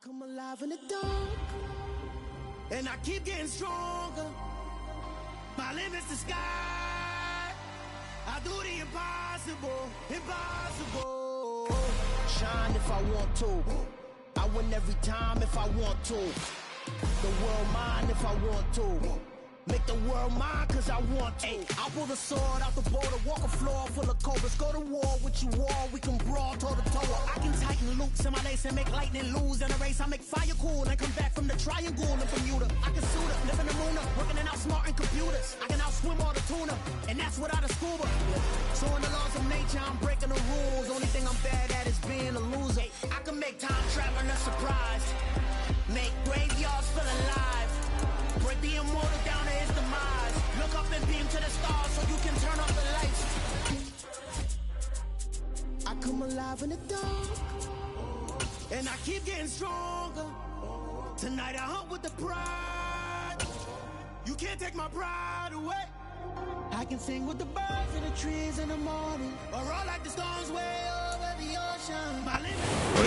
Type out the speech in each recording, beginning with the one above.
come alive in the dark, and I keep getting stronger. My limit's the sky. I do the impossible, impossible. Shine if I want to. I win every time if I want to. The world mine if I want to. Make the world mine cause I want to. I'll pull the sword out the border, walk a floor full of cobras. Go to war with you all, we can brawl toe to toe. I can tighten loops in my lace and make lightning lose in a race. I make fire cool and come back from the triangle in Bermuda. I can suit up, live in the moon up, working and outsmarting computers. I can outswim all the tuna, and that's without a scuba. So in the laws of nature, I'm breaking the rules. Only thing I'm bad at is being a loser. I can make time traveling a surprise. Make graveyards feel alive. Break the immortal down to his demise. Look up and beam to the stars so you can turn off the lights. I come alive in the dark, and I keep getting stronger. Tonight I hunt with the pride. You can't take my pride away. I can sing with the birds and the trees in the morning, or roll like the storms way over the ocean.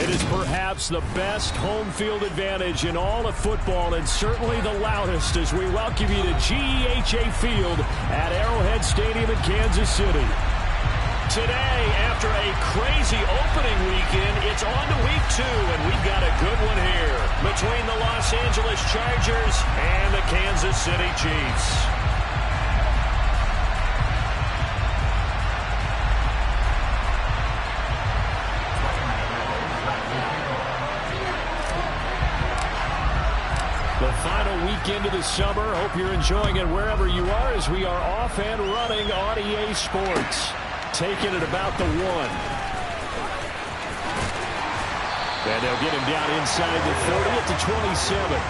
It is perhaps the best home field advantage in all of football, and certainly the loudest, as we welcome you to GEHA Field at Arrowhead Stadium in Kansas City. Today, after a crazy opening weekend, it's on to week 2, and we've got a good one here between the Los Angeles Chargers and the Kansas City Chiefs. The final weekend of the summer. Hope you're enjoying it wherever you are as we are off and running on EA Sports. Taking it about the 1. And they'll get him down inside the 30 at the 27.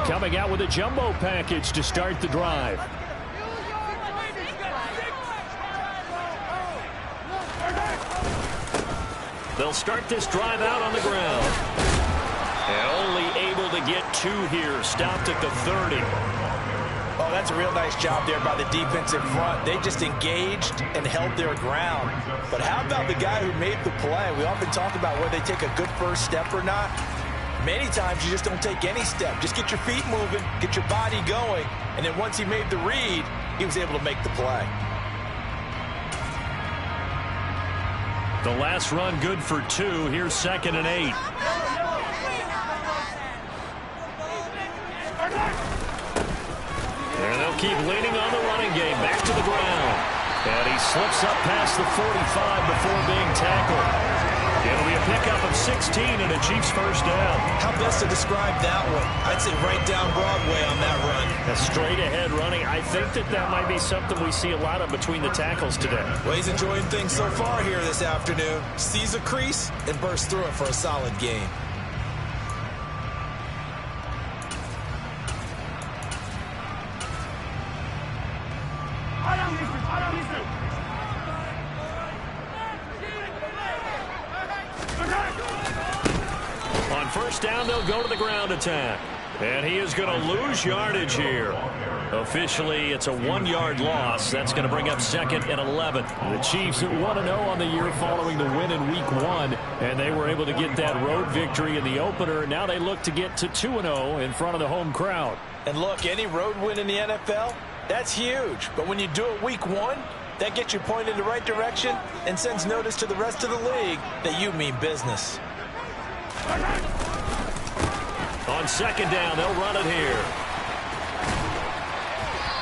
Coming out with a jumbo package to start the drive. They'll start this drive out on the ground. And only able to get 2 here. Stopped at the 30. Oh, that's a real nice job there by the defensive front. They just engaged and held their ground. But how about the guy who made the play? We often talk about whether they take a good first step or not. Many times you just don't take any step. Just get your feet moving, get your body going, and then once he made the read, he was able to make the play. The last run good for 2. Here's 2nd and 8. And they'll keep leaning on the running game. Back to the ground. And he slips up past the 45 before being tackled. 16 and a Chiefs first down. How best to describe that one? I'd say right down Broadway on that run. A straight ahead running. I think that might be something we see a lot of between the tackles today. Well, he's enjoying things so far here this afternoon. Sees a crease and bursts through it for a solid gain. On first down, they'll go to the ground attack. And he is going to lose yardage here. Officially, it's a 1-yard loss. That's going to bring up 2nd and 11. The Chiefs at 1-0 on the year following the win in Week 1. And they were able to get that road victory in the opener. Now they look to get to 2-0 in front of the home crowd. And look, any road win in the NFL, that's huge. But when you do it Week 1, that gets you pointed in the right direction and sends notice to the rest of the league that you mean business. On second down, they'll run it here.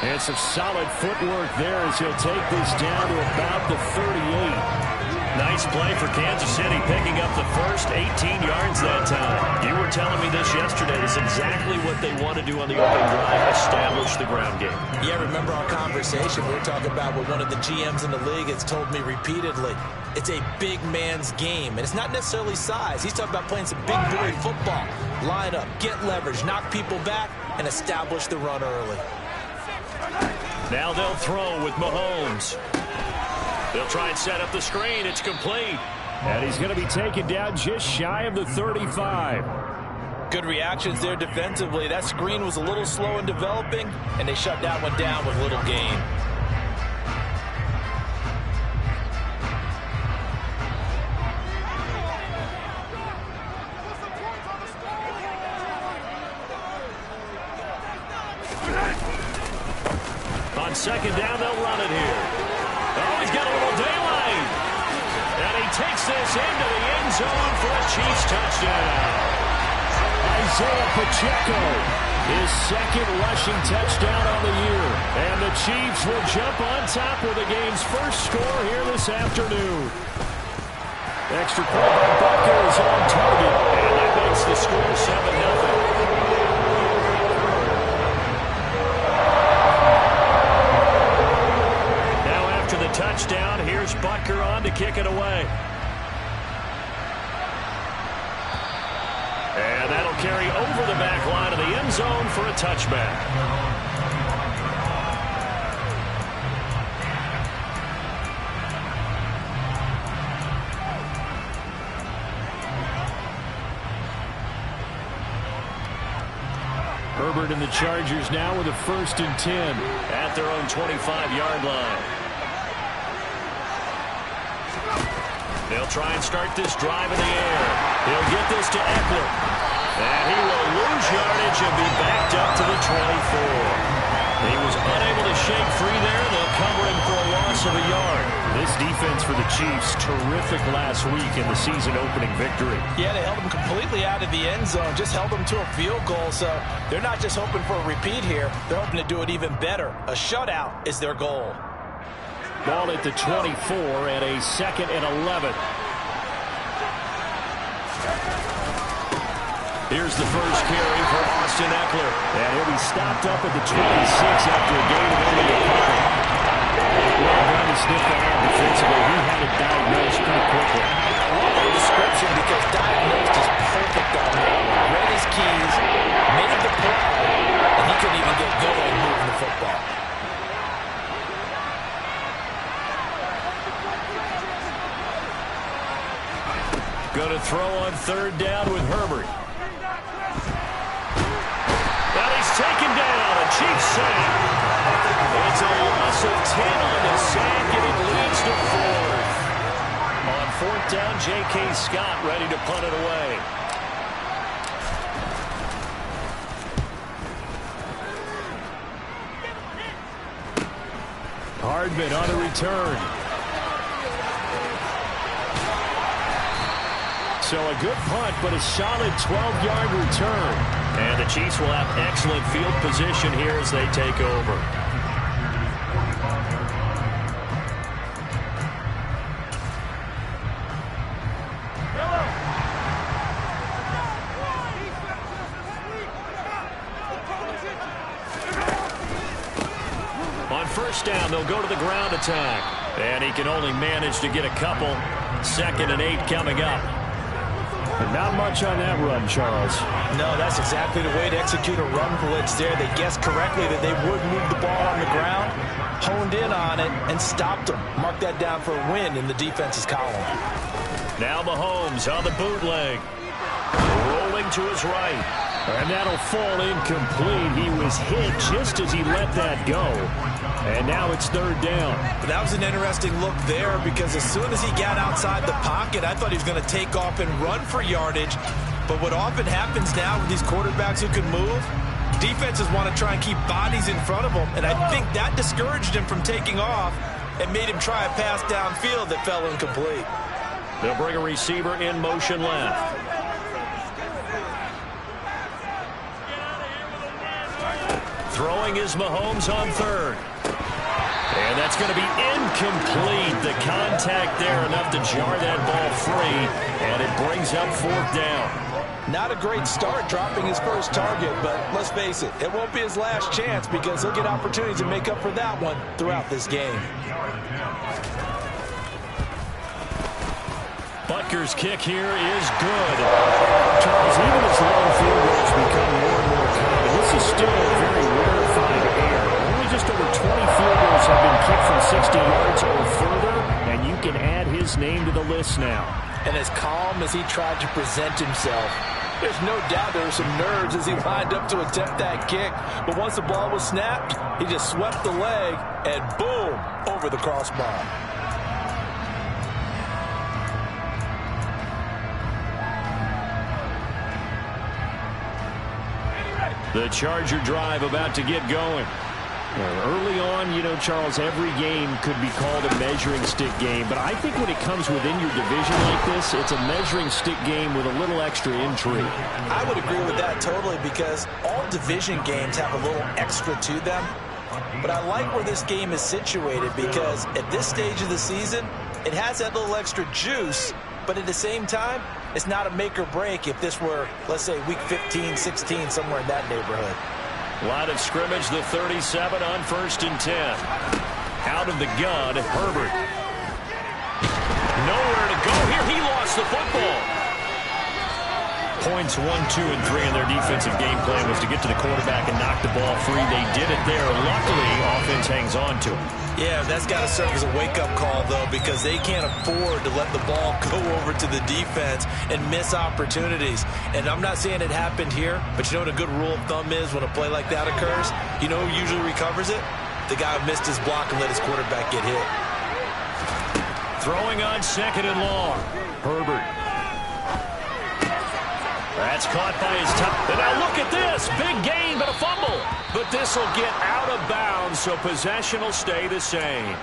And some solid footwork there as he'll take this down to about the 38. Nice play for Kansas City, picking up the first 18 yards that time. You were telling me this yesterday. This is exactly what they want to do on the opening drive, establish the ground game. Yeah, remember our conversation? We were talking about what one of the GMs in the league has told me repeatedly. It's a big man's game, and it's not necessarily size. He's talking about playing some big boy football. Line up, get leverage, knock people back, and establish the run early. Now they'll throw with Mahomes. They'll try and set up the screen. It's complete. And he's going to be taken down just shy of the 35. Good reactions there defensively. That screen was a little slow in developing, and they shut that one down with little gain. On second down, they'll run it here. Oh, he's got a little daylight. And he takes this into the end zone for a Chiefs touchdown. Isaiah Pacheco, his second rushing touchdown on the year. And the Chiefs will jump on top with the game's first score here this afternoon. Extra point by Butker is on target. And that makes the score 7-0. Touchdown. Here's Butker on to kick it away. And that'll carry over the back line of the end zone for a touchback. Herbert and the Chargers now with a 1st and 10 at their own 25-yard line. They'll try and start this drive in the air. He'll get this to Eckler. And he will lose yardage and be backed up to the 24. He was unable to shake free there. They'll cover him for a loss of a yard. This defense for the Chiefs, terrific last week in the season-opening victory. Yeah, they held him completely out of the end zone, just held him to a field goal. So they're not just hoping for a repeat here. They're hoping to do it even better. A shutout is their goal. Ball at the 24 and a 2nd and 11. Here's the first carry for Austin Eckler. And he'll be stopped up at the 26 after a gain of only a couple. Well done to sniff that out defensively. He had it diagnosed pretty quickly. I love the description because diagnosed is perfect on that one. Read his keys, made the play, and he couldn't even get going moving the football. Going to throw on 3rd down with Herbert. And he's taken down. A Chiefs sack. It's a loss of 10 on the sack, and it leads to 4th. On 4th down, J.K. Scott ready to punt it away. Hardman on a return. So a good punt, but a solid 12-yard return. And the Chiefs will have excellent field position here as they take over. first down. They'll go to the ground attack. And he can only manage to get a couple. 2nd and 8 coming up. And not much on that run, Charles. No, that's exactly the way to execute a run blitz there. They guessed correctly that they would move the ball on the ground, honed in on it, and stopped them. Mark that down for a win in the defense's column. Now Mahomes on the bootleg. Rolling to his right. And that'll fall incomplete. He was hit just as he let that go. And now it's 3rd down. That was an interesting look there because as soon as he got outside the pocket, I thought he was going to take off and run for yardage. But what often happens now with these quarterbacks who can move, defenses want to try and keep bodies in front of them. And I think that discouraged him from taking off and made him try a pass downfield that fell incomplete. They'll bring a receiver in motion left. Throwing is Mahomes on 3rd. And that's going to be incomplete. The contact there enough to jar that ball free. And it brings up 4th down. Not a great start dropping his first target, but let's face it, it won't be his last chance because he'll get opportunities to make up for that one throughout this game. Butker's kick here is good. Charles, even as long field goals become more and more common, this is still a very rarefied air. Only just over 20 field goals have been kicked from 60 yards or further, and you can add his name to the list now. And as calm as he tried to present himself, there's no doubt there were some nerves as he lined up to attempt that kick. But once the ball was snapped, he just swept the leg and boom, over the crossbar. The Charger drive about to get going. Early on, you know, Charles, every game could be called a measuring stick game. But I think when it comes within your division like this, it's a measuring stick game with a little extra intrigue. I would agree with that totally because all division games have a little extra to them. But I like where this game is situated because at this stage of the season, it has that little extra juice. But at the same time, it's not a make or break if this were, let's say, week 15, 16, somewhere in that neighborhood. Line of scrimmage, the 37 on 1st and 10. Out of the gun, Herbert. Nowhere to go here. He lost the football. Points 1, 2, and 3 in their defensive game plan was to get to the quarterback and knock the ball free. They did it there. Luckily, offense hangs on to it. Yeah, that's got to serve as a wake-up call, though, because they can't afford to let the ball go over to the defense and miss opportunities. And I'm not saying it happened here, but you know what a good rule of thumb is when a play like that occurs? You know who usually recovers it? The guy who missed his block and let his quarterback get hit. Throwing on 2nd and long. Herbert. That's caught by his top. And now look at this. Big gain, but a fumble. But this will get out of bounds, so possession will stay the same.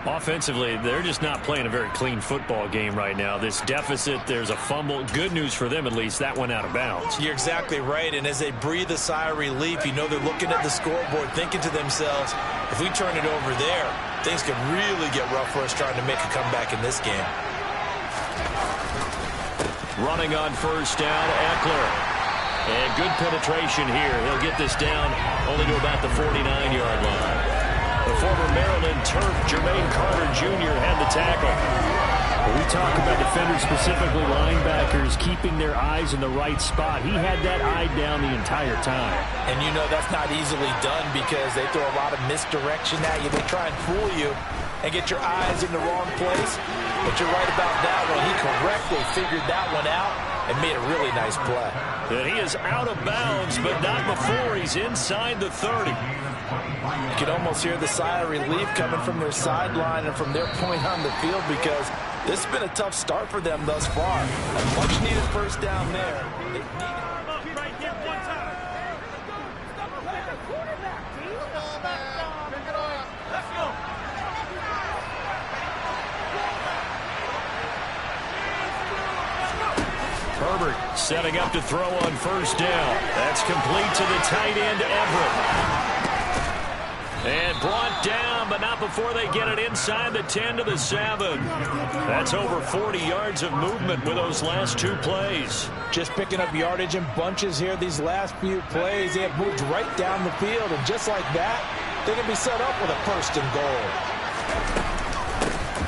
Offensively, they're just not playing a very clean football game right now. This deficit, there's a fumble. Good news for them, at least. That went out of bounds. You're exactly right. And as they breathe a sigh of relief, you know they're looking at the scoreboard, thinking to themselves, if we turn it over there, things could really get rough for us trying to make a comeback in this game. Running on 1st down, Eckler. And good penetration here. He'll get this down only to about the 49-yard line. The former Maryland Terp, Jermaine Carter Jr. had the tackle. When we talk about defenders, specifically linebackers, keeping their eyes in the right spot, he had that eye down the entire time. And you know that's not easily done because they throw a lot of misdirection at you. They try and fool you and get your eyes in the wrong place. But you're right about that one. He correctly figured that one out and made a really nice play. And he is out of bounds, but not before he's inside the 30. You can almost hear the sigh of relief coming from their sideline and from their point on the field because this has been a tough start for them thus far. A much-needed first down there. They needed... Herbert setting up to throw on 1st down. That's complete to the tight end, Everett. And brought down, but not before they get it inside the 10 to the 7. That's over 40 yards of movement with those last 2 plays. Just picking up yardage in bunches here these last few plays. They have moved right down the field, and just like that, they can be set up with a first and goal.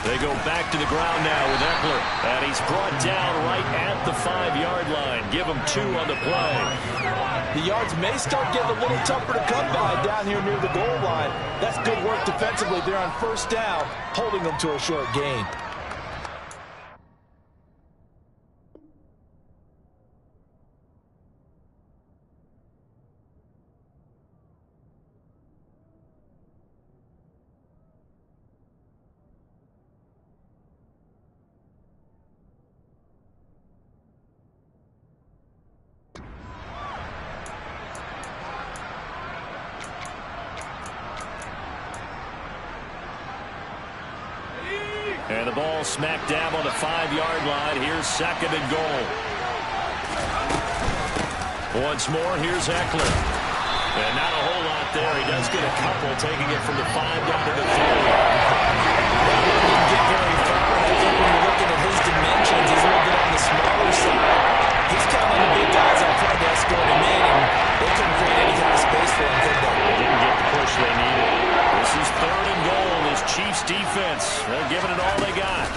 They go back to the ground now with Ekeler. And he's brought down right at the 5-yard line. Give him 2 on the play. The yards may start getting a little tougher to come by down here near the goal line. That's good work defensively. They're on first down, holding them to a short gain. And the ball smack dab on the 5-yard line. Here's second and goal. Once more, here's Ekeler. And not a whole lot there. He does get a couple, taking it from the 5 down to the 3. Didn't get very far. I think when you're looking at his dimensions, he's a little bit on the smaller side. He's counting the big guys out front to escort him in, and they couldn't create any kind of space for him, could they? They didn't get the push they needed. This is third and goal. This Chiefs defense, they're giving it all they got.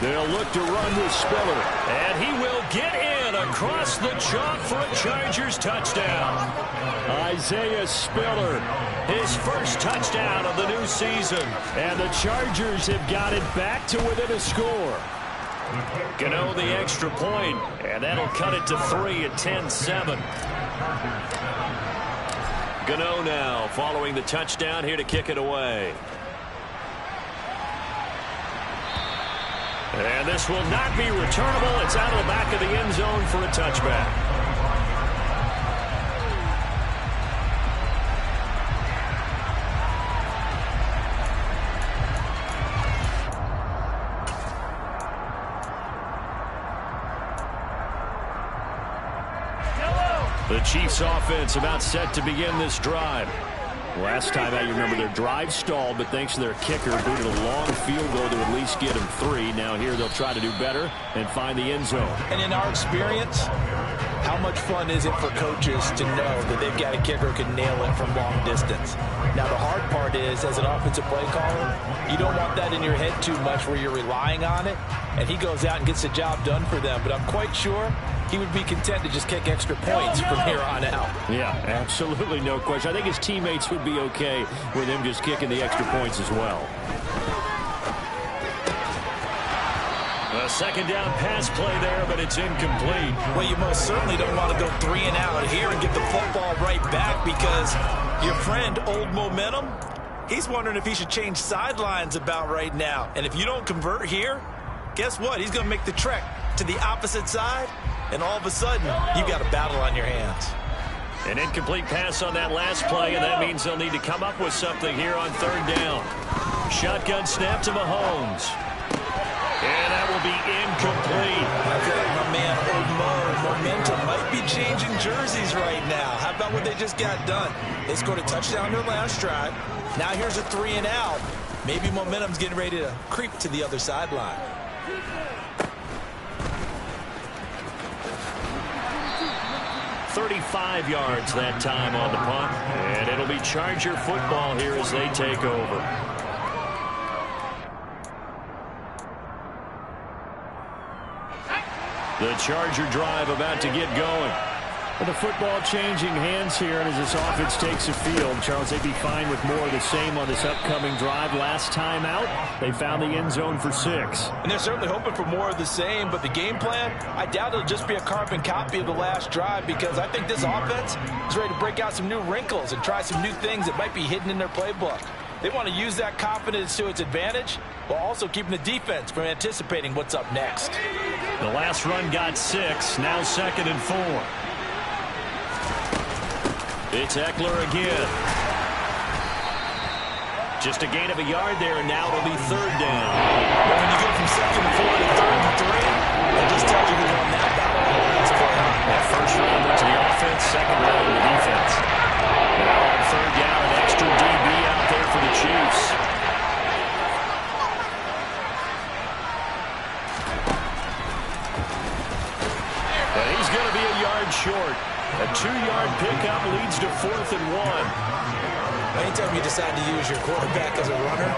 They'll look to run with Spiller. And he will get in across the chalk for a Chargers touchdown. Isaiah Spiller, his first touchdown of the new season. And the Chargers have got it back to within a score. Gano the extra point, and that'll cut it to 3 at 10-7. Gano now following the touchdown here to kick it away. And this will not be returnable. It's out of the back of the end zone for a touchback. The Chiefs offense about set to begin this drive. Last time out, you remember their drive stalled, but thanks to their kicker, booted a long field goal to at least get them 3. Now here they'll try to do better and find the end zone. And in our experience, how much fun is it for coaches to know that they've got a kicker who can nail it from long distance? Now the hard part is, as an offensive play caller, you don't want that in your head too much where you're relying on it, and he goes out and gets the job done for them. But I'm quite sure he would be content to just kick extra points from here on out. Yeah, absolutely no question. I think his teammates would be okay with him just kicking the extra points as well. A second down pass play there, but it's incomplete. Well, you most certainly don't want to go 3 and out here and get the football right back, because your friend, Old Momentum, he's wondering if he should change sidelines about right now. And if you don't convert here, guess what? He's going to make the trek to the opposite side, and all of a sudden, you've got a battle on your hands. An incomplete pass on that last play, and that means they'll need to come up with something here on third down. Shotgun snap to Mahomes. And that will be incomplete. I feel like my man, Old Momentum, might be changing jerseys right now. How about what they just got done? They scored a touchdown their last drive. Now here's a 3 and out. Maybe Momentum's getting ready to creep to the other sideline. .35 yards that time on the punt. And it'll be Charger football here as they take over. The Charger drive about to get going. Well, the football changing hands here, and as this offense takes the field, Charles, they'd be fine with more of the same on this upcoming drive. Last time out, they found the end zone for 6. And they're certainly hoping for more of the same, but the game plan, I doubt it'll just be a carbon copy of the last drive, because I think this offense is ready to break out some new wrinkles and try some new things that might be hidden in their playbook. They want to use that confidence to its advantage, while also keeping the defense from anticipating what's up next. The last run got 6, now 2nd and 4. It's Ekeler again. Just a gain of a yard there, and now it'll be third down. Well, when you go from 2nd and 4 to 3rd and 3, it just tells you who won that battle on the last play. That first round went to the offense, second round to the defense. Now on third down, an extra DB out there for the Chiefs. And he's going to be a yard short. A 2-yard pickup leads to 4th and 1. Anytime you decide to use your quarterback as a runner,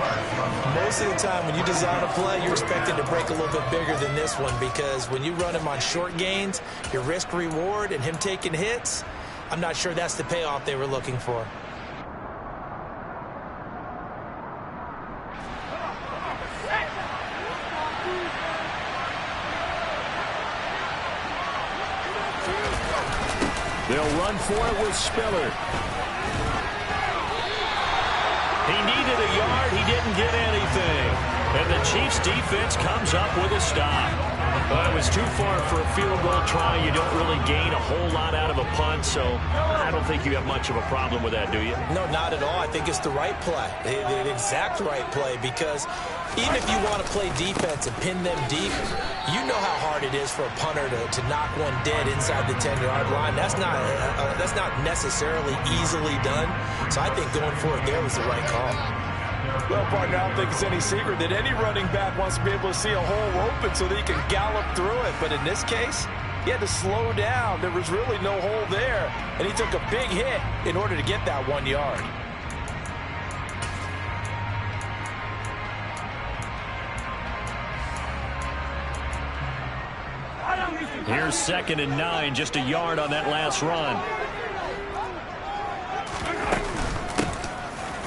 most of the time when you design a play, you're expected to break a little bit bigger than this one, because when you run him on short gains, your risk-reward and him taking hits, I'm not sure that's the payoff they were looking for. They'll run for it with Spiller. He needed a yard. He didn't get anything. And the Chiefs defense comes up with a stop. Well, it was too far for a field goal try. You don't really gain a whole lot out of a punt, so I don't think you have much of a problem with that, do you? No, not at all. I think it's the right play, the exact right play, because even if you want to play defense and pin them deep, you know how hard it is for a punter to knock one dead inside the 10-yard line. That's not necessarily easily done. So I think going for it there was the right call. Well, partner, I don't think it's any secret that any running back wants to be able to see a hole open so that he can gallop through it. But in this case, he had to slow down. There was really no hole there, and he took a big hit in order to get that 1 yard. Here's 2nd and 9, just a yard on that last run.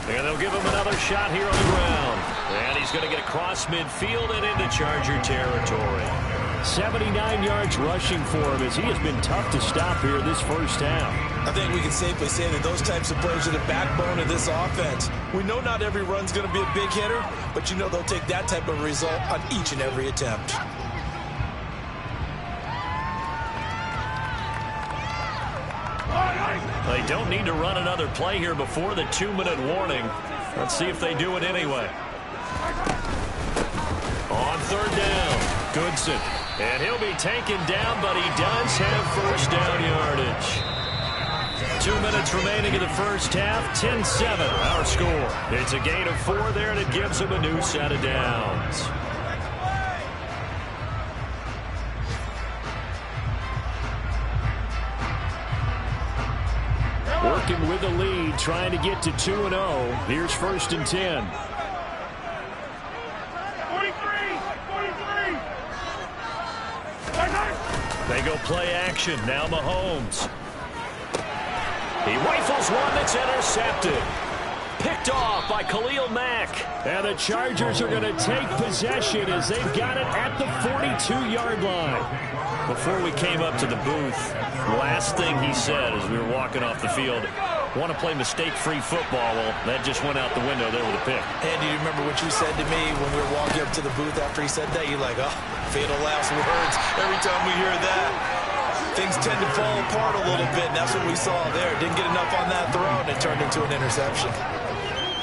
And they'll give him another shot here on the ground. And he's going to get across midfield and into Charger territory. 79 yards rushing for him, as he has been tough to stop here this first half. I think we can safely say that those types of plays are the backbone of this offense. We know not every run's going to be a big hitter, but you know they'll take that type of result on each and every attempt. They don't need to run another play here before the 2-minute warning. Let's see if they do it anyway. On 3rd down, Goodson. And he'll be taken down, but he does have first down yardage. 2 minutes remaining in the first half, 10-7 our score. It's a gain of 4 there, and it gives him a new set of downs. Working with the lead, trying to get to 2-0. Here's 1st and 10. 43. They go play action. Now Mahomes. He rifles one that's intercepted. Picked off by Khalil Mack. And the Chargers are going to take possession as they've got it at the 42-yard line. Before we came up to the booth, last thing he said as we were walking off the field, want to play mistake-free football. Well, that just went out the window there with a pick. And do you remember what you said to me when we were walking up to the booth after he said that? You're like, oh, fatal last words. Every time we hear that, things tend to fall apart a little bit, and that's what we saw there. Didn't get enough on that throw, and it turned into an interception.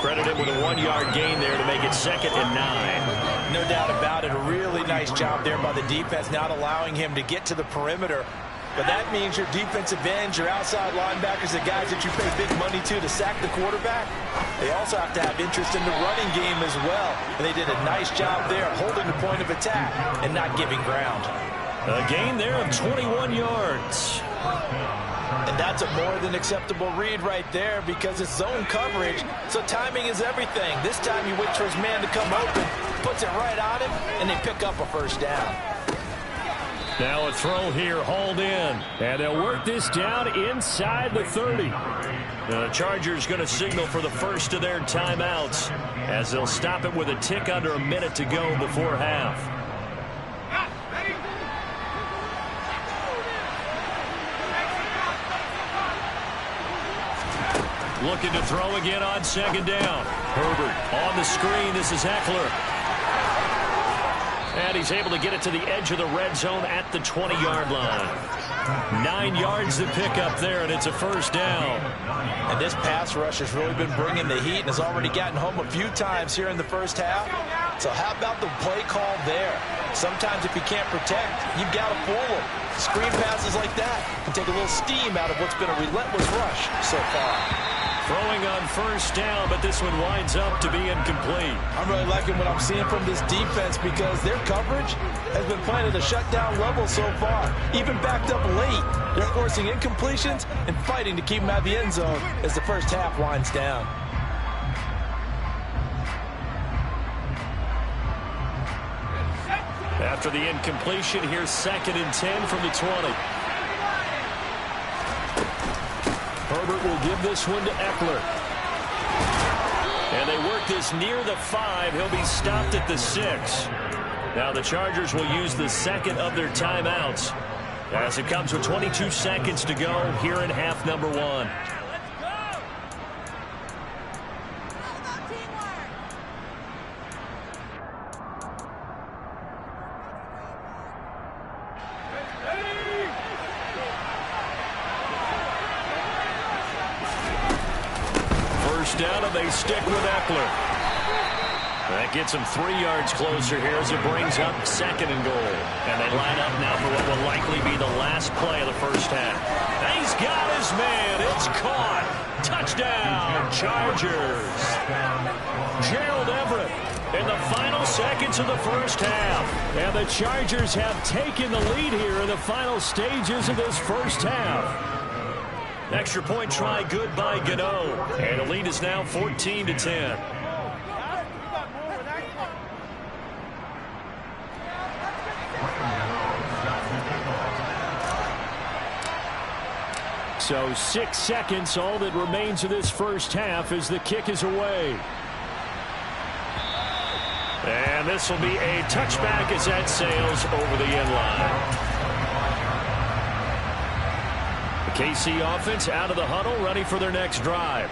Credit him with a 1-yard gain there to make it 2nd and 9. No doubt about it. A really nice job there by the defense, not allowing him to get to the perimeter. But that means your defensive ends, your outside linebackers, the guys that you pay big money to sack the quarterback, they also have to have interest in the running game as well. And they did a nice job there holding the point of attack and not giving ground. A gain there of 21 yards. And that's a more than acceptable read right there, because it's zone coverage, so timing is everything. This time you wait for his man to come open, puts it right on him, and they pick up a first down. Now a throw here, hauled in. And they'll work this down inside the 30. The Chargers going to signal for the first of their timeouts, as they'll stop it with a tick under a minute to go before half. Looking to throw again on 2nd down. Herbert on the screen. This is Eckler. And he's able to get it to the edge of the red zone at the 20-yard line. 9 yards to pick up there, and it's a first down. And this pass rush has really been bringing the heat and has already gotten home a few times here in the first half. So how about the play call there? Sometimes if you can't protect, you've got to fool them. Screen passes like that can take a little steam out of what's been a relentless rush so far. Throwing on first down, but this one winds up to be incomplete. I'm really liking what I'm seeing from this defense, because their coverage has been playing at a shutdown level so far. Even backed up late, they're forcing incompletions and fighting to keep them out of the end zone as the first half winds down. After the incompletion, here's 2nd and 10 from the 20. Herbert will give this one to Eckler. And they work this near the 5. He'll be stopped at the 6. Now the Chargers will use the 2nd of their timeouts as it comes with 22 seconds to go here in half number 1. First down, and they stick with Eckler. That gets him 3 yards closer here as it brings up 2nd and goal. And they line up now for what will likely be the last play of the first half. He's got his man. It's caught. Touchdown, Chargers. Gerald Everett in the final seconds of the first half. And the Chargers have taken the lead here in the final stages of this first half. Extra point try good by Gano. And the lead is now 14-10. So 6 seconds, all that remains of this first half as the kick is away. And this will be a touchback as that sails over the end line. The KC offense out of the huddle, ready for their next drive.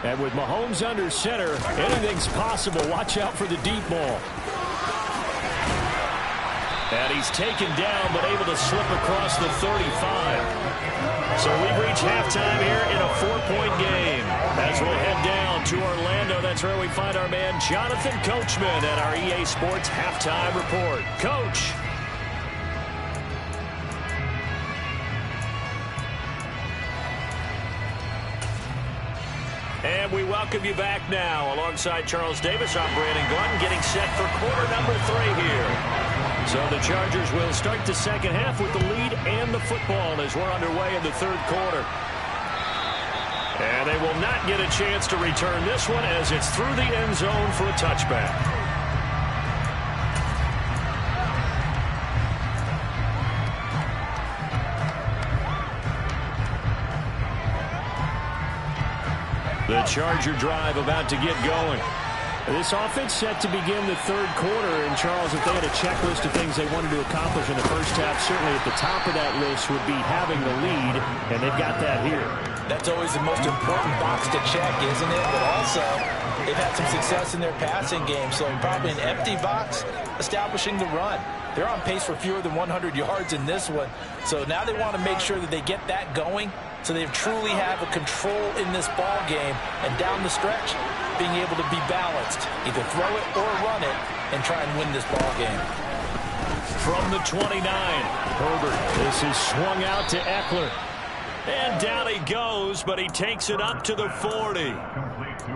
And with Mahomes under center, anything's possible. Watch out for the deep ball. And he's taken down, but able to slip across the 35. So we've reached halftime here in a 4-point game. As we'll head down to Orlando, that's where we find our man Jonathan Coachman at our EA Sports Halftime Report. Coach. And we welcome you back now. Alongside Charles Davis, I'm Brandon Glutton, getting set for quarter number 3 here. So the Chargers will start the second half with the lead and the football as we're underway in the third quarter. And they will not get a chance to return this one as it's through the end zone for a touchback. The Charger drive about to get going. This offense set to begin the third quarter. And, Charles, if they had a checklist of things they wanted to accomplish in the first half, certainly at the top of that list would be having the lead, and they've got that here. That's always the most important box to check, isn't it? But also, they've had some success in their passing game, so probably an empty box establishing the run. They're on pace for fewer than 100 yards in this one, so now they want to make sure that they get that going so they truly have a control in this ball game, and down the stretch, being able to be balanced, either throw it or run it, and try and win this ball game. From the 29, Herbert. This is swung out to Eckler. And down he goes, but he takes it up to the 40.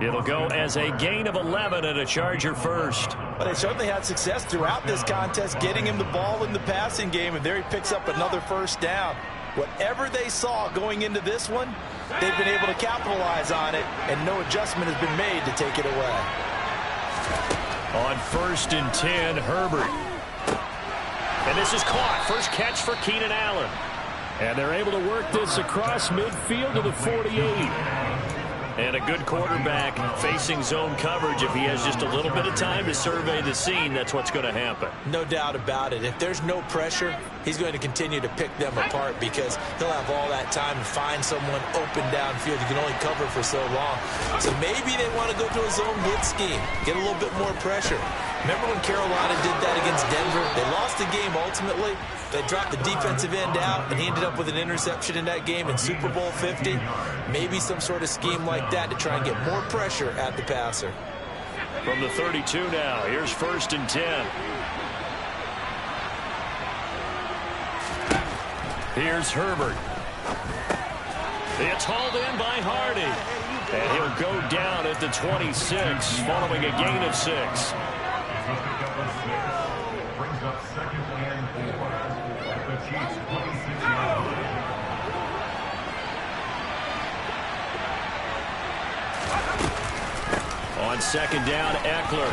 It'll go as a gain of 11 and a Charger first. But they certainly had success throughout this contest, getting him the ball in the passing game, and there he picks up another first down. Whatever they saw going into this one, they've been able to capitalize on it, and no adjustment has been made to take it away. On 1st and 10, Herbert. And this is caught. First catch for Keenan Allen. And they're able to work this across midfield to the 48. And a good quarterback facing zone coverage. If he has just a little bit of time to survey the scene, that's what's going to happen. No doubt about it. If there's no pressure, he's going to continue to pick them apart because he'll have all that time to find someone open downfield. You can only cover for so long. So maybe they want to go to a zone blitz scheme, get a little bit more pressure. Remember when Carolina did that against Denver? They lost the game ultimately. They dropped the defensive end out, and he ended up with an interception in that game in Super Bowl 50. Maybe some sort of scheme like that to try and get more pressure at the passer. From the 32 now, here's 1st and 10. Here's Herbert. It's hauled in by Hardy. And he'll go down at the 26, following a gain of 6. Brings up 2nd and 4 at the Chiefs' 26-yard line. On 2nd down, Eckler.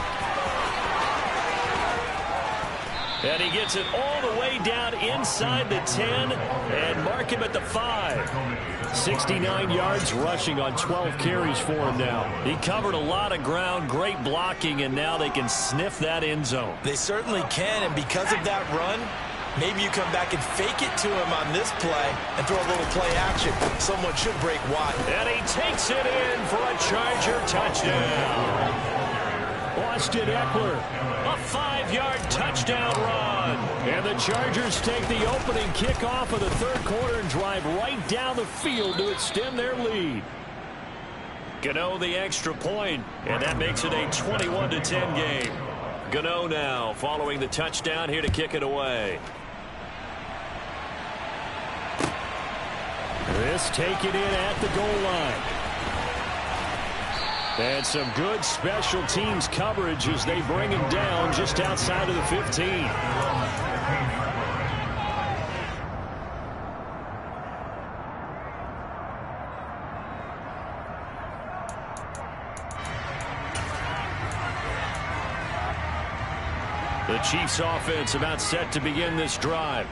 And he gets it all the way down inside the 10 and mark him at the 5. 69 yards rushing on 12 carries for him now. He covered a lot of ground, great blocking, and now they can sniff that end zone. They certainly can, and because of that run, maybe you come back and fake it to him on this play and throw a little play action. Someone should break wide. And he takes it in for a Charger touchdown. Austin Ekeler, a 5-yard touchdown run. And the Chargers take the opening kickoff of the third quarter and drive right down the field to extend their lead. Gano the extra point, and that makes it a 21-10 game. Gano now following the touchdown here to kick it away. This taken in at the goal line. And some good special teams coverage as they bring him down just outside of the 15. The Chiefs offense about set to begin this drive.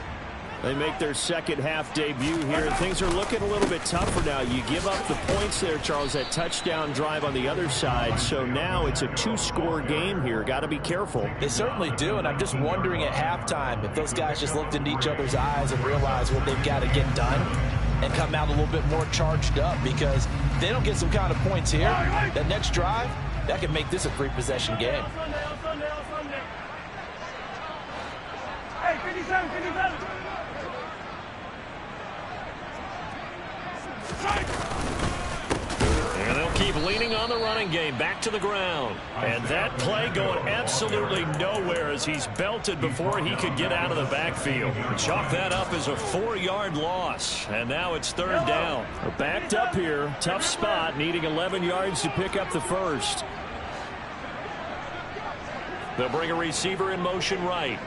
They make their second half debut here. Things are looking a little bit tougher now. You give up the points there, Charles, that touchdown drive on the other side. So now it's a 2-score game here. Got to be careful. They certainly do, and I'm just wondering at halftime if those guys just looked into each other's eyes and realized what they've got to get done and come out a little bit more charged up, because if they don't get some kind of points here, that next drive, that could make this a 3-possession game. Hey, 57, 57. And they'll keep leaning on the running game. Back to the ground. And that play going absolutely nowhere as he's belted before he could get out of the backfield. Chalk that up as a 4-yard loss. And now it's third down. They're backed up here. Tough spot, needing 11 yards to pick up the first. They'll bring a receiver in motion right.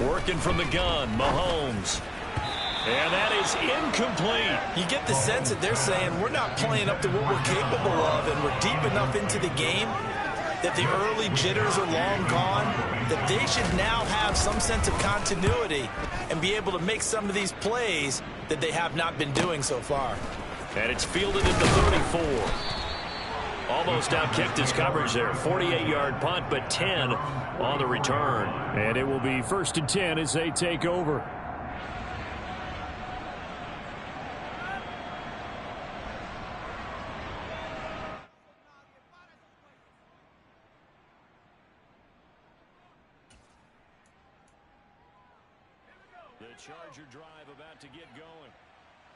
Working from the gun, Mahomes. And that is incomplete. You get the sense that they're saying we're not playing up to what we're capable of, and we're deep enough into the game that the early jitters are long gone, that they should now have some sense of continuity and be able to make some of these plays that they have not been doing so far. And it's fielded at the 34. Almost outkicked his coverage there. 48-yard punt, but 10 on the return. And it will be 1st and 10 as they take over. The Charger drive about to get going.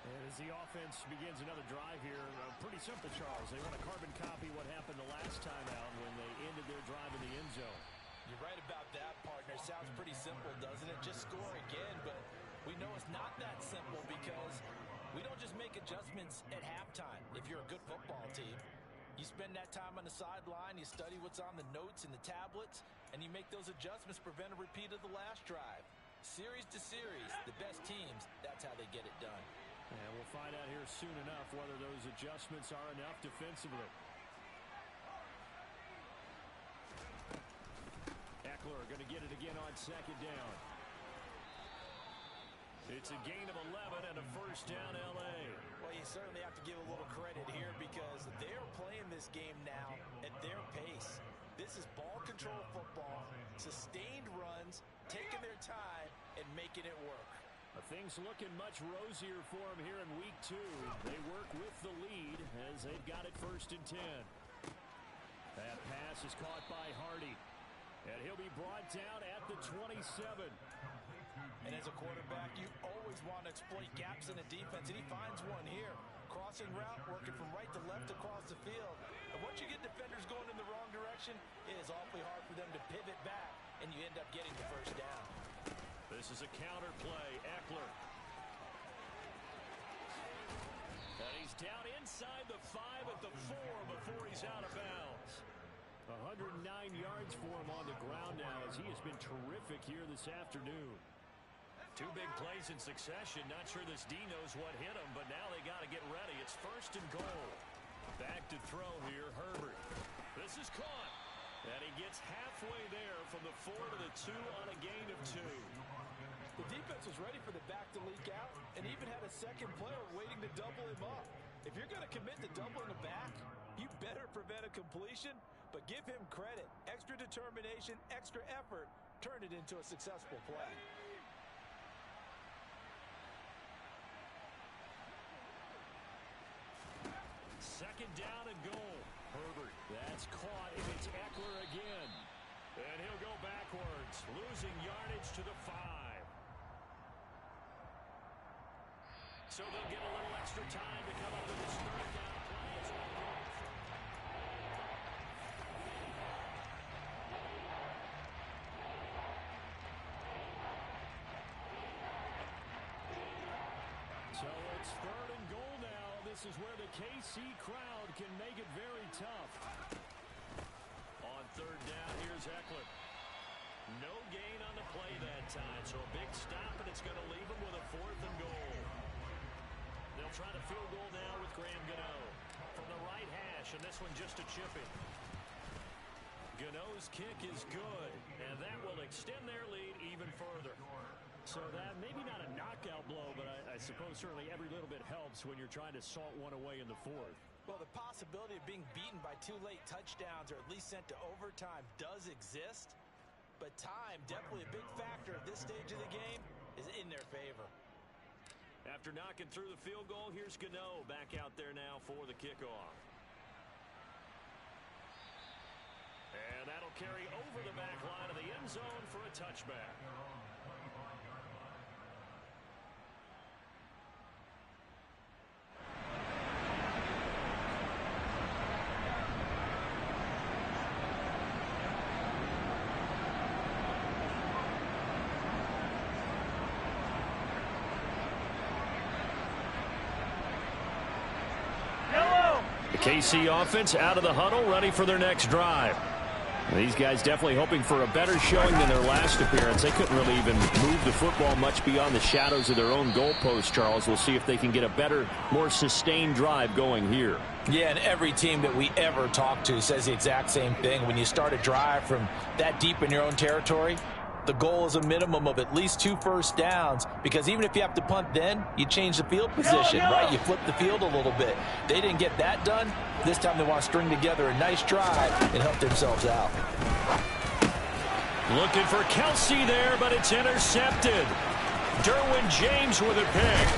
And as the offense begins another drive here, pretty simple, Charles. They want to carbon copy what happened the last time out when they ended their drive in the end zone. You're right about that, partner. Sounds pretty simple, doesn't it? Just score again, but we know it's not that simple because we don't just make adjustments at halftime. If you're a good football team, you spend that time on the sideline, you study what's on the notes and the tablets, and you make those adjustments, prevent a repeat of the last drive. Series to series, the best teams, that's how they get it done. And we'll find out here soon enough whether those adjustments are enough defensively. Ekeler going to get it again on second down. It's a gain of 11 and a first down, L.A. Well, you certainly have to give a little credit here because they're playing this game now at their pace. This is ball control football, sustained runs, taking their time and making it work. Things looking much rosier for him here in week 2. They work with the lead as they've got it 1st and 10. That pass is caught by Hardy. And he'll be brought down at the 27. And as a quarterback, you always want to exploit gaps in the defense, and he finds one here. Crossing route, working from right to left across the field. And once you get defenders going in the wrong direction, it is awfully hard for them to pivot back, and you end up getting the first down. This is a counter play. Ekeler. And he's down inside the 5 at the 4 before he's out of bounds. 109 yards for him on the ground now as he has been terrific here this afternoon. 2 big plays in succession. Not sure this D knows what hit him, but now they got to get ready. It's 1st and goal. Back to throw here, Herbert. This is caught. And he gets halfway there from the 4 to the 2 on a gain of 2. The defense was ready for the back to leak out and even had a second player waiting to double him up. If you're going to commit to doubling the back, you better prevent a completion, but give him credit. Extra determination, extra effort, turn it into a successful play. Second down and goal. Herbert, that's caught, and it's Eckler again. And he'll go backwards, losing yardage to the 5. So they'll get a little extra time to come up with this third down play. So it's third and goal now. This is where the KC crowd can make it very tough. On third down, here's Eckler. No gain on the play that time, so a big stop, and it's going to leave him with a 4th and goal. They'll try to field goal now with Graham Gano from the right hash, and this one just a chip in. Gano's kick is good, and that will extend their lead even further. So that maybe not a knockout blow, but I suppose certainly every little bit helps when you're trying to salt one away in the 4th. Well, the possibility of being beaten by 2 late touchdowns or at least sent to overtime does exist, but time, definitely a big factor at this stage of the game, is in their favor. After knocking through the field goal, here's Gano back out there now for the kickoff. And that'll carry over the back line of the end zone for a touchback. KC offense out of the huddle, ready for their next drive. These guys definitely hoping for a better showing than their last appearance. They couldn't really even move the football much beyond the shadows of their own goalpost, Charles. We'll see if they can get a better, more sustained drive going here. Yeah, and every team that we ever talk to says the exact same thing. When you start a drive from that deep in your own territory, the goal is a minimum of at least 2 first downs, because even if you have to punt then, you change the field position, right? You flip the field a little bit. They didn't get that done. This time they want to string together a nice drive and help themselves out. Looking for Kelsey there, but it's intercepted. Derwin James with a pick.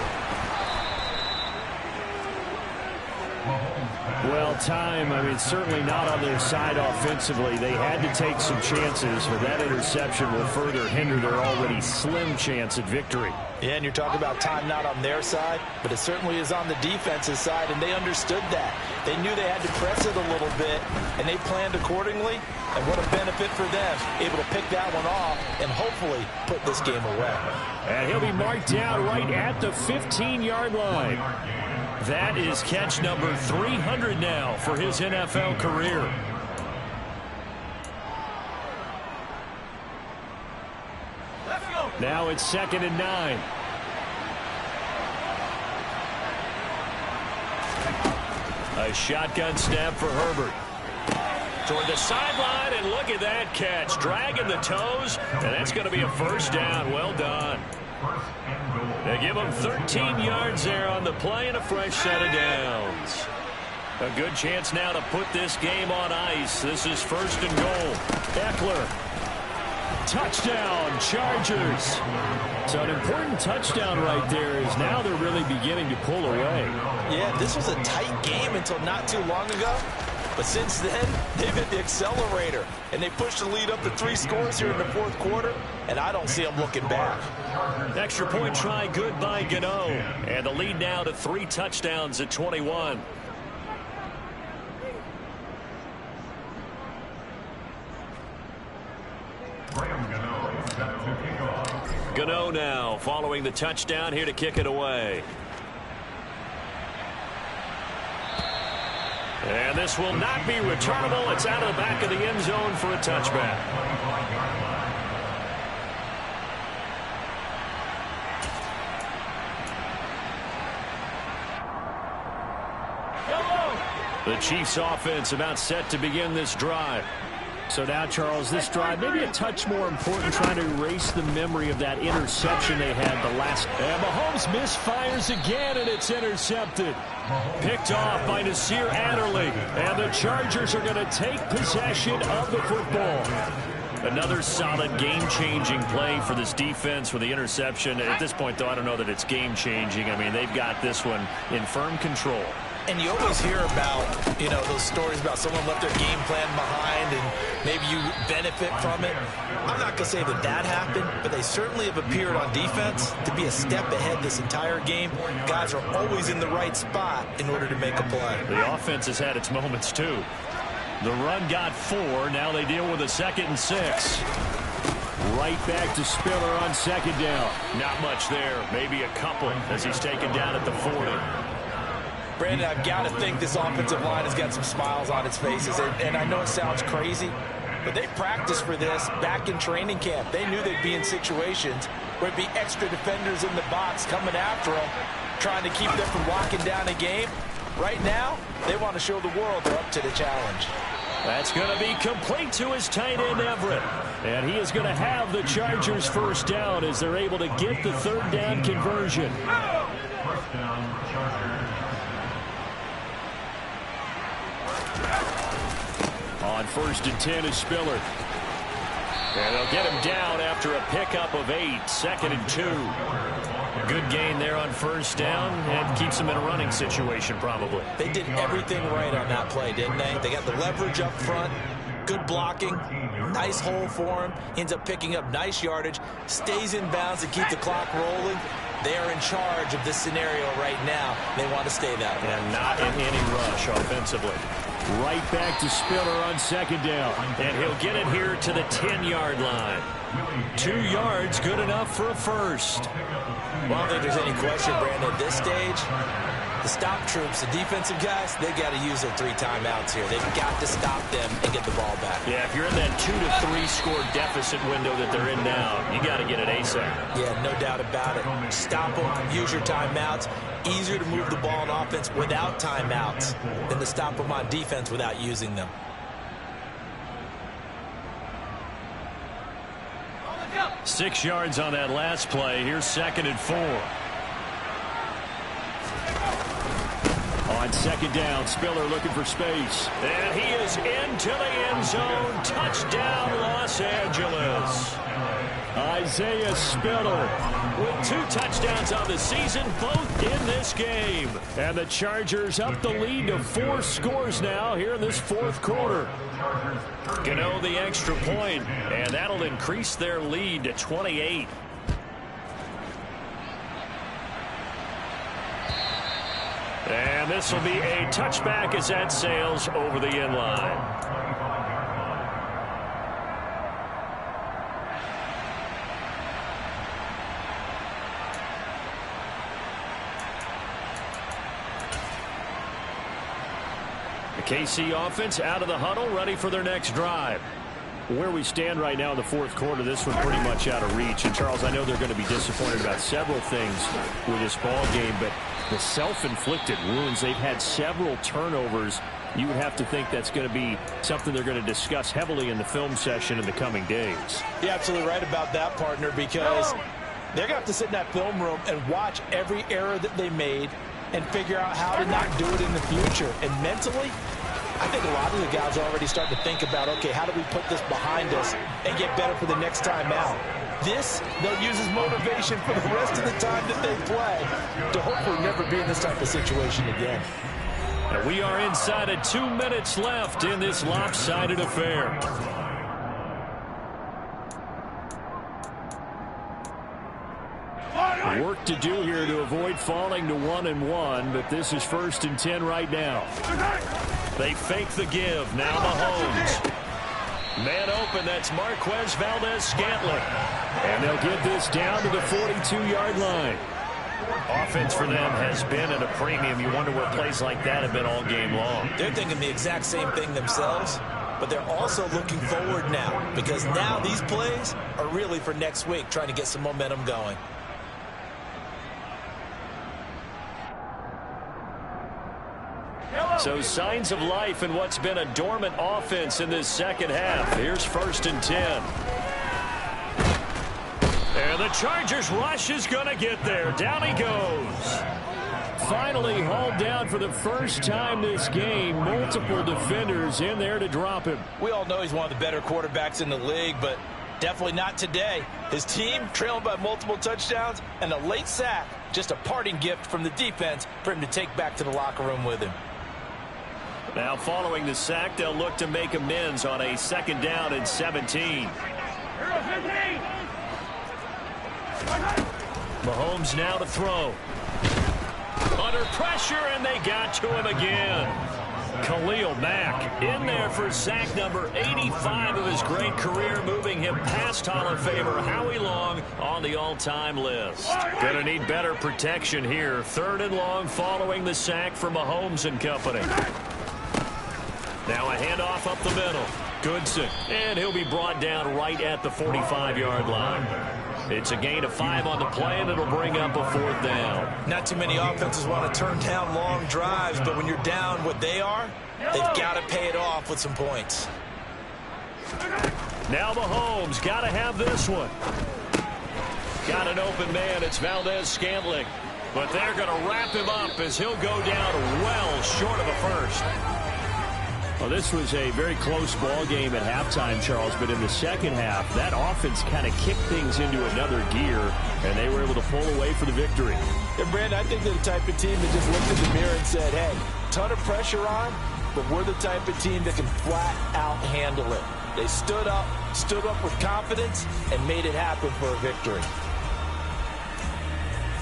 Well, time, I mean, certainly not on their side offensively. They had to take some chances, but that interception will further hinder their already slim chance at victory. Yeah, and you're talking about time not on their side, but it certainly is on the defensive side, and they understood that. They knew they had to press it a little bit, and they planned accordingly, and what a benefit for them, able to pick that one off and hopefully put this game away. And he'll be marked down right at the 15-yard line. That is catch number 300 now for his NFL career. Now it's 2nd and 9. A shotgun snap for Herbert. Toward the sideline, and look at that catch. Dragging the toes, and that's going to be a first down. Well done. They give him 13 yards there on the play and a fresh set of downs. A good chance now to put this game on ice. This is 1st and goal. Eckler. Touchdown, Chargers. So an important touchdown right there is now they're really beginning to pull away. Yeah, this was a tight game until not too long ago. But since then, they've hit the accelerator, and they pushed the lead up to 3 scores here in the 4th quarter, and I don't see them looking back. Extra point try good by Gano, and the lead now to 3 touchdowns at 21. Gano now following the touchdown here to kick it away. And this will not be returnable. It's out of the back of the end zone for a touchback. The Chiefs offense about set to begin this drive. So now, Charles, this drive maybe a touch more important, trying to erase the memory of that interception they had the last. And Mahomes misfires again, and it's intercepted. Picked off by Nasir Adderley. And the Chargers are going to take possession of the football. Another solid game-changing play for this defense with the interception. At this point, though, I don't know that it's game-changing. I mean, they've got this one in firm control. And you always hear about, those stories about someone left their game plan behind and maybe you benefit from it. I'm not going to say that happened, but they certainly have appeared on defense to be a step ahead this entire game. Guys are always in the right spot in order to make a play. The offense has had its moments, too. The run got 4. Now they deal with a 2nd and 6. Right back to Spiller on 2nd down. Not much there. Maybe a couple as he's taken down at the 40. Brandon, I've got to think this offensive line has got some smiles on its faces. And I know it sounds crazy, but they practiced for this back in training camp. They knew they'd be in situations where it'd be extra defenders in the box coming after them, trying to keep them from locking down a game. Right now, they want to show the world they're up to the challenge. That's going to be complete to his tight end, Everett. And he is going to have the Chargers first down as they're able to get the 3rd down conversion. First down, Chargers. On 1st and 10 is Spiller. And they'll get him down after a pickup of 8. 2nd and 2. Good gain there on 1st down and keeps him in a running situation probably. They did everything right on that play, didn't they? They got the leverage up front, good blocking, nice hole for him, ends up picking up nice yardage, stays in bounds to keep the clock rolling. They are in charge of this scenario right now. They want to stay that way. And not in any rush offensively. Right back to Spiller on 2nd down. And he'll get it here to the 10-yard line. 2 yards, good enough for a first. Well, I don't think there's any question, Brandon, at this stage, the stop troops, the defensive guys, they've got to use their 3 timeouts here. They've got to stop them and get the ball back. Yeah, if you're in that 2 to 3 score deficit window that they're in now, you got to get it ASAP. Yeah, no doubt about it. Stop them, use your timeouts. Easier to move the ball on offense without timeouts than to stop them on defense without using them. Go. 6 yards on that last play. Here's 2nd and 4. On 2nd down, Spiller looking for space. And he is into the end zone. Touchdown, Los Angeles. Isaiah Spiller with 2 touchdowns on the season, both in this game. And the Chargers up the lead to 4 scores now here in this 4th quarter. Gano the extra point, and that'll increase their lead to 28. And this will be a touchback as that sails over the end line. The KC offense out of the huddle, ready for their next drive. Where we stand right now in the 4th quarter, this one pretty much out of reach. And, Charles, I know they're going to be disappointed about several things with this ball game, but the self-inflicted wounds, they've had several turnovers. You would have to think that's going to be something they're going to discuss heavily in the film session in the coming days. You're absolutely right about that, partner, because they're going to have to sit in that film room and watch every error that they made and figure out how to not do it in the future. And mentally, I think a lot of the guys are already starting to think about, okay, how do we put this behind us and get better for the next time out? This, they'll use as motivation for the rest of the time that they play to hopefully never be in this type of situation again. And we are inside of 2 minutes left in this lopsided affair. Work to do here to avoid falling to 1-1, but this is 1st and 10 right now. They fake the give. Now Mahomes. Man open, that's Marquez Valdez-Scantling. And they'll get this down to the 42-yard line. Offense for them has been at a premium. You wonder what plays like that have been all game long. They're thinking the exact same thing themselves, but they're also looking forward now, because now these plays are really for next week, trying to get some momentum going. So signs of life in what's been a dormant offense in this second half. Here's 1st and 10. And the Chargers rush is going to get there. Down he goes. Finally hauled down for the first time this game. Multiple defenders in there to drop him. We all know he's one of the better quarterbacks in the league, but definitely not today. His team trailing by multiple touchdowns, and a late sack, just a parting gift from the defense for him to take back to the locker room with him. Now following the sack, they'll look to make amends on a 2nd down and 17. Mahomes now to throw. Under pressure, and they got to him again. Khalil Mack in there for sack number 85 of his great career, moving him past Hall of Famer Howie Long on the all-time list. Gonna need better protection here. 3rd and long following the sack from Mahomes and company. Now a handoff up the middle. Goodson, and he'll be brought down right at the 45-yard line. It's a gain of 5 on the play, and it'll bring up a 4th down. Not too many offenses want to turn down long drives, but when you're down what they are, they've got to pay it off with some points. Now Mahomes got to have this one. Got an open man. It's Valdez-Scantling. But they're going to wrap him up as he'll go down well short of a first. Well, this was a very close ball game at halftime, Charles, but in the second half, that offense kind of kicked things into another gear, and they were able to pull away for the victory. And, Brandon, I think they're the type of team that just looked in the mirror and said, hey, ton of pressure on, but we're the type of team that can flat out handle it. They stood up with confidence, and made it happen for a victory.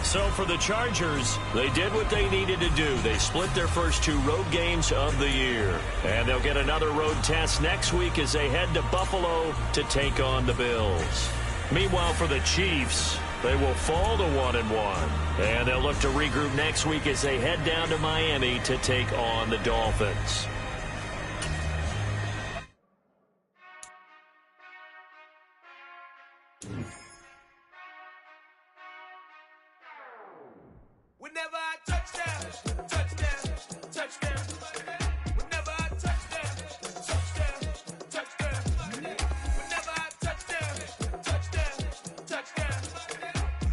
So for the Chargers, they did what they needed to do. They split their first 2 road games of the year. And they'll get another road test next week as they head to Buffalo to take on the Bills. Meanwhile, for the Chiefs, they will fall to 1-1. And they'll look to regroup next week as they head down to Miami to take on the Dolphins. Whenever I touchdown, touchdown, touchdown. Whenever I touchdown, touchdown, touchdown. Whenever I touchdown, touchdown, touchdown.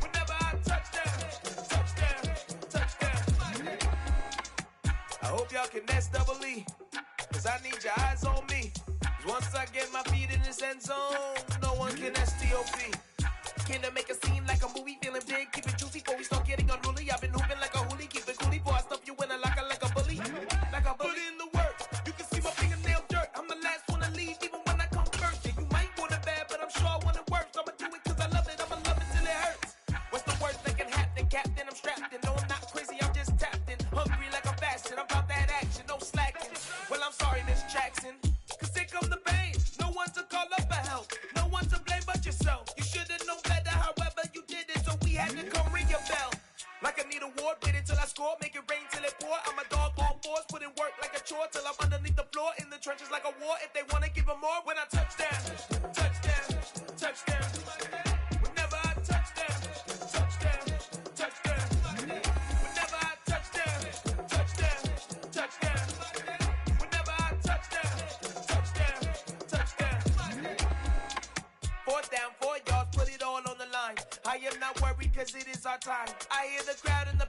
Whenever I touchdown, touchdown, touchdown. I hope y'all can nest double E, cause I need your eyes on me. Once I get my feet in this end zone, no one can STOP. Can I make a scene like a movie, feeling big, keep it juicy before we start getting unruly. I've been hooping like a hoolie, keep it coolie before I stuff you in a locker like a bully. Like a bully. Put in the work, you can see my fingernail dirt. I'm the last one to leave, even when I come first. Yeah, you might want it bad, but I'm sure I want it worse. I'ma do it cause I love it, I'ma love it till it hurts. What's the worst that can happen, Captain? I'm strapped in, no I'm not crazy, I'm just tapped in. Hungry like I'm fasting, I'm about that action, no slacking. Well, I'm sorry, Miss Jackson, cause here come the pain. No one to call up for help, no one to blame but yourself. You should've known better, however you did it, so we had to come ring your bell. Like I need a ward, wait until I score, make it rain till it pour. I'm a dog on force, put in work like a chore till I'm underneath the floor, in the trenches like a war. If they wanna give them more, when I touchdown, touchdown, touchdown. Whenever I touchdown, touchdown, touchdown. Whenever I touchdown, touchdown, touchdown. Whenever I touchdown, touchdown, touchdown. 4th down, 4 yards, put it all on the line. I am not worried cause it is our time. I hear the crowd in the